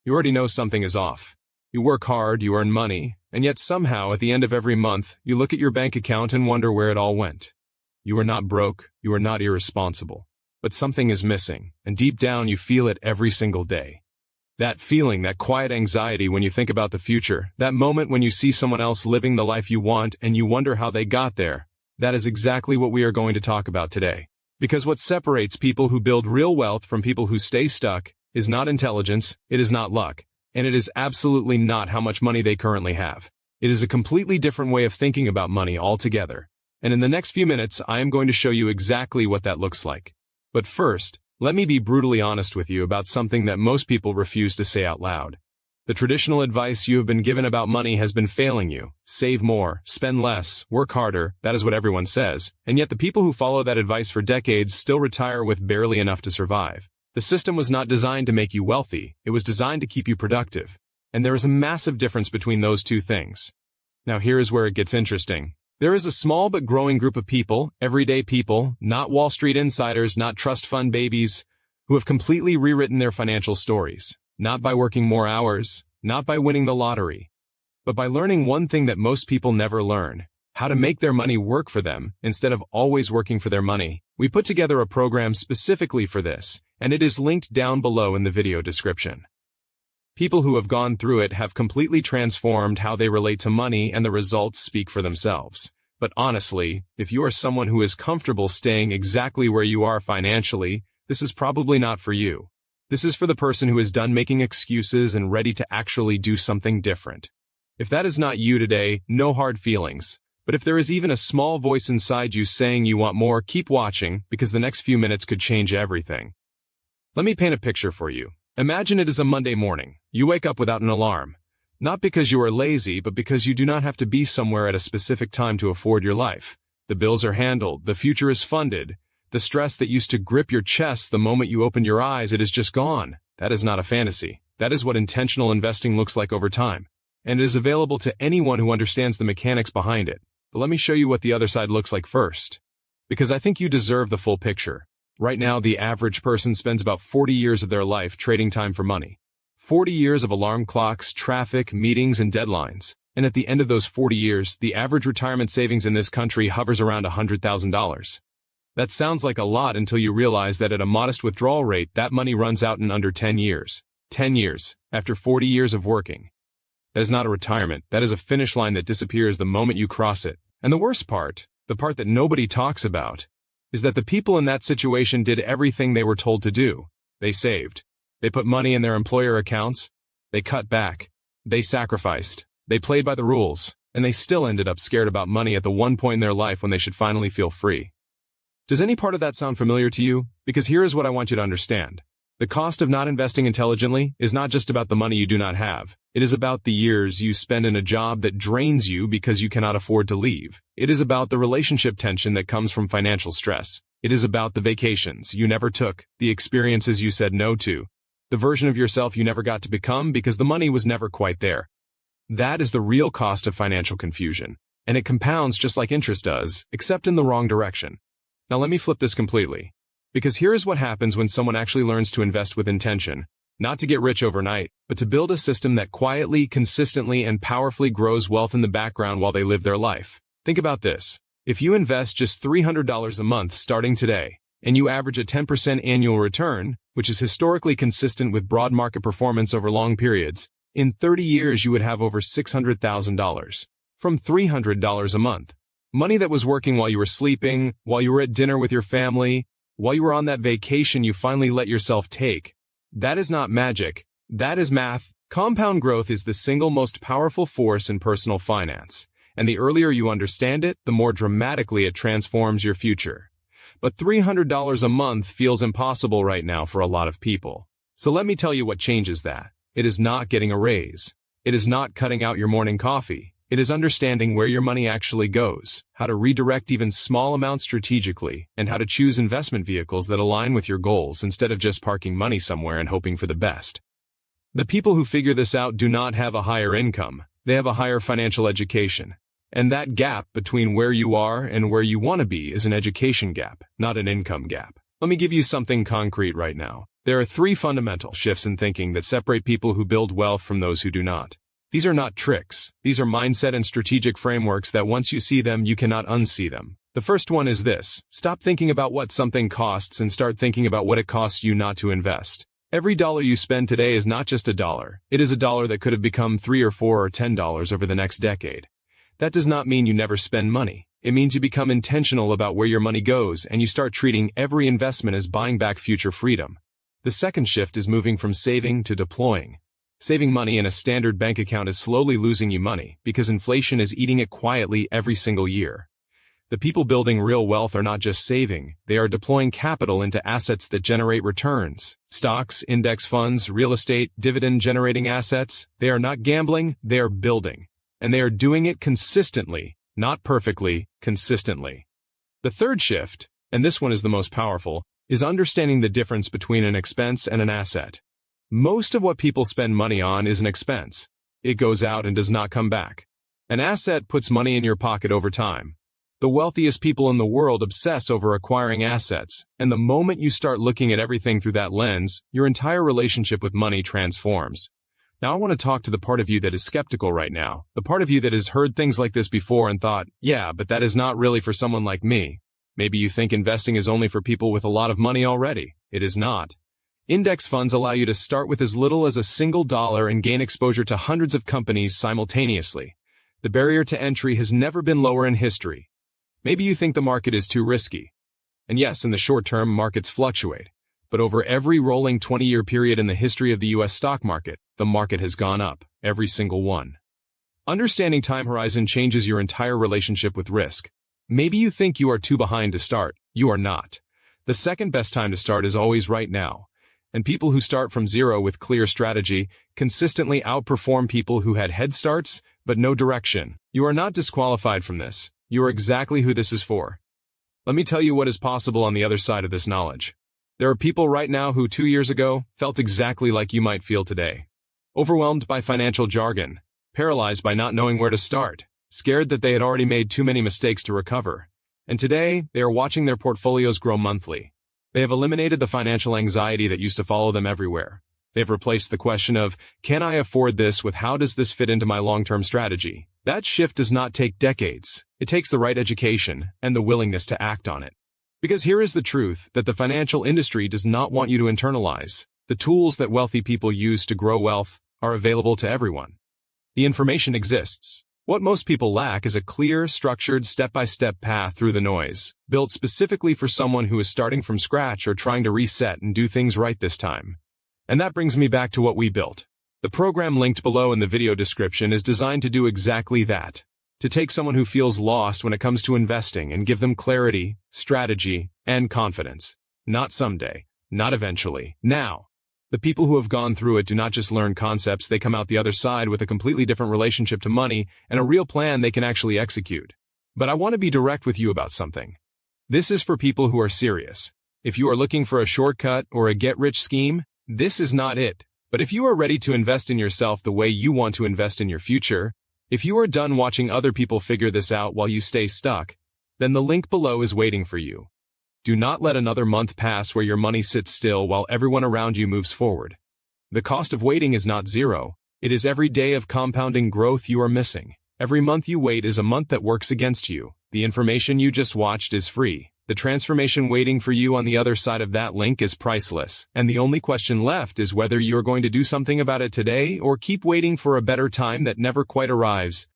You already know something is off. You work hard, you earn money, and yet somehow at the end of every month, you look at your bank account and wonder where it all went. You are not broke, you are not irresponsible. But something is missing, and deep down you feel it every single day. That feeling, that quiet anxiety when you think about the future, that moment when you see someone else living the life you want and you wonder how they got there, that is exactly what we are going to talk about today. Because what separates people who build real wealth from people who stay stuck is not intelligence, it is not luck, and it is absolutely not how much money they currently have. It is a completely different way of thinking about money altogether. And in the next few minutes, I am going to show you exactly what that looks like. But first, let me be brutally honest with you about something that most people refuse to say out loud. The traditional advice you have been given about money has been failing you. Save more, spend less, work harder, that is what everyone says, and yet the people who follow that advice for decades still retire with barely enough to survive. The system was not designed to make you wealthy, it was designed to keep you productive. And there is a massive difference between those two things. Now here is where it gets interesting. There is a small but growing group of people, everyday people, not Wall Street insiders, not trust fund babies, who have completely rewritten their financial stories. Not by working more hours, not by winning the lottery, but by learning one thing that most people never learn: how to make their money work for them instead of always working for their money. We put together a program specifically for this, and it is linked down below in the video description. People who have gone through it have completely transformed how they relate to money, and the results speak for themselves. But honestly, if you are someone who is comfortable staying exactly where you are financially, this is probably not for you. This is for the person who is done making excuses and ready to actually do something different. If that is not you today, no hard feelings. But if there is even a small voice inside you saying you want more, keep watching, because the next few minutes could change everything. Let me paint a picture for you. Imagine it is a Monday morning. You wake up without an alarm. Not because you are lazy, but because you do not have to be somewhere at a specific time to afford your life. The bills are handled, the future is funded. The stress that used to grip your chest the moment you opened your eyes, it is just gone. That is not a fantasy. That is what intentional investing looks like over time. And it is available to anyone who understands the mechanics behind it. But let me show you what the other side looks like first. Because I think you deserve the full picture. Right now, the average person spends about 40 years of their life trading time for money. 40 years of alarm clocks, traffic, meetings, and deadlines. And at the end of those 40 years, the average retirement savings in this country hovers around $100,000. That sounds like a lot until you realize that at a modest withdrawal rate, that money runs out in under 10 years. 10 years, after 40 years of working. That is not a retirement, that is a finish line that disappears the moment you cross it. And the worst part, the part that nobody talks about, is that the people in that situation did everything they were told to do. They saved. They put money in their employer accounts. They cut back. They sacrificed. They played by the rules. And they still ended up scared about money at the one point in their life when they should finally feel free. Does any part of that sound familiar to you? Because here is what I want you to understand. The cost of not investing intelligently is not just about the money you do not have. It is about the years you spend in a job that drains you because you cannot afford to leave. It is about the relationship tension that comes from financial stress. It is about the vacations you never took, the experiences you said no to, the version of yourself you never got to become because the money was never quite there. That is the real cost of financial confusion. And it compounds just like interest does, except in the wrong direction. Now let me flip this completely. Because here is what happens when someone actually learns to invest with intention. Not to get rich overnight, but to build a system that quietly, consistently, and powerfully grows wealth in the background while they live their life. Think about this. If you invest just $300 a month starting today, and you average a 10% annual return, which is historically consistent with broad market performance over long periods, in 30 years you would have over $600,000. From $300 a month. Money that was working while you were sleeping, while you were at dinner with your family, while you were on that vacation you finally let yourself take. That is not magic. That is math. Compound growth is the single most powerful force in personal finance. And the earlier you understand it, the more dramatically it transforms your future. But $300 a month feels impossible right now for a lot of people. So let me tell you what changes that. It is not getting a raise. It is not cutting out your morning coffee. It is understanding where your money actually goes, how to redirect even small amounts strategically, and how to choose investment vehicles that align with your goals instead of just parking money somewhere and hoping for the best. The people who figure this out do not have a higher income. They have a higher financial education. And that gap between where you are and where you want to be is an education gap, not an income gap. Let me give you something concrete right now. There are three fundamental shifts in thinking that separate people who build wealth from those who do not. These are not tricks. These are mindset and strategic frameworks that once you see them, you cannot unsee them. The first one is this: stop thinking about what something costs and start thinking about what it costs you not to invest. Every dollar you spend today is not just a dollar. It is a dollar that could have become $3 or $4 or $10 over the next decade. That does not mean you never spend money. It means you become intentional about where your money goes and you start treating every investment as buying back future freedom. The second shift is moving from saving to deploying. Saving money in a standard bank account is slowly losing you money because inflation is eating it quietly every single year. The people building real wealth are not just saving, they are deploying capital into assets that generate returns. Stocks, index funds, real estate, dividend-generating assets. They are not gambling, they are building. And they are doing it consistently, not perfectly, consistently. The third shift, and this one is the most powerful, is understanding the difference between an expense and an asset. Most of what people spend money on is an expense. It goes out and does not come back. An asset puts money in your pocket over time. The wealthiest people in the world obsess over acquiring assets, and the moment you start looking at everything through that lens, your entire relationship with money transforms. Now I want to talk to the part of you that is skeptical right now, the part of you that has heard things like this before and thought, yeah, but that is not really for someone like me. Maybe you think investing is only for people with a lot of money already. It is not. Index funds allow you to start with as little as $1 and gain exposure to hundreds of companies simultaneously. The barrier to entry has never been lower in history. Maybe you think the market is too risky. And yes, in the short term, markets fluctuate. But over every rolling 20-year period in the history of the U.S. stock market, the market has gone up, every single one. Understanding time horizon changes your entire relationship with risk. Maybe you think you are too behind to start. You are not. The second best time to start is always right now. And people who start from zero with clear strategy consistently outperform people who had head starts but no direction. You are not disqualified from this. You are exactly who this is for. Let me tell you what is possible on the other side of this knowledge. There are people right now who 2 years ago felt exactly like you might feel today. Overwhelmed by financial jargon, paralyzed by not knowing where to start, scared that they had already made too many mistakes to recover. And today, they are watching their portfolios grow monthly. They have eliminated the financial anxiety that used to follow them everywhere. They have replaced the question of, can I afford this with how does this fit into my long-term strategy? That shift does not take decades. It takes the right education and the willingness to act on it. Because here is the truth that the financial industry does not want you to internalize. The tools that wealthy people use to grow wealth are available to everyone. The information exists. What most people lack is a clear, structured, step-by-step path through the noise, built specifically for someone who is starting from scratch or trying to reset and do things right this time. And that brings me back to what we built. The program linked below in the video description is designed to do exactly that. To take someone who feels lost when it comes to investing and give them clarity, strategy, and confidence. Not someday, not eventually, now. The people who have gone through it do not just learn concepts, they come out the other side with a completely different relationship to money and a real plan they can actually execute. But I want to be direct with you about something. This is for people who are serious. If you are looking for a shortcut or a get-rich scheme, this is not it. But if you are ready to invest in yourself the way you want to invest in your future, if you are done watching other people figure this out while you stay stuck, then the link below is waiting for you. Do not let another month pass where your money sits still while everyone around you moves forward. The cost of waiting is not zero. It is every day of compounding growth you are missing. Every month you wait is a month that works against you. The information you just watched is free. The transformation waiting for you on the other side of that link is priceless. And the only question left is whether you are going to do something about it today or keep waiting for a better time that never quite arrives.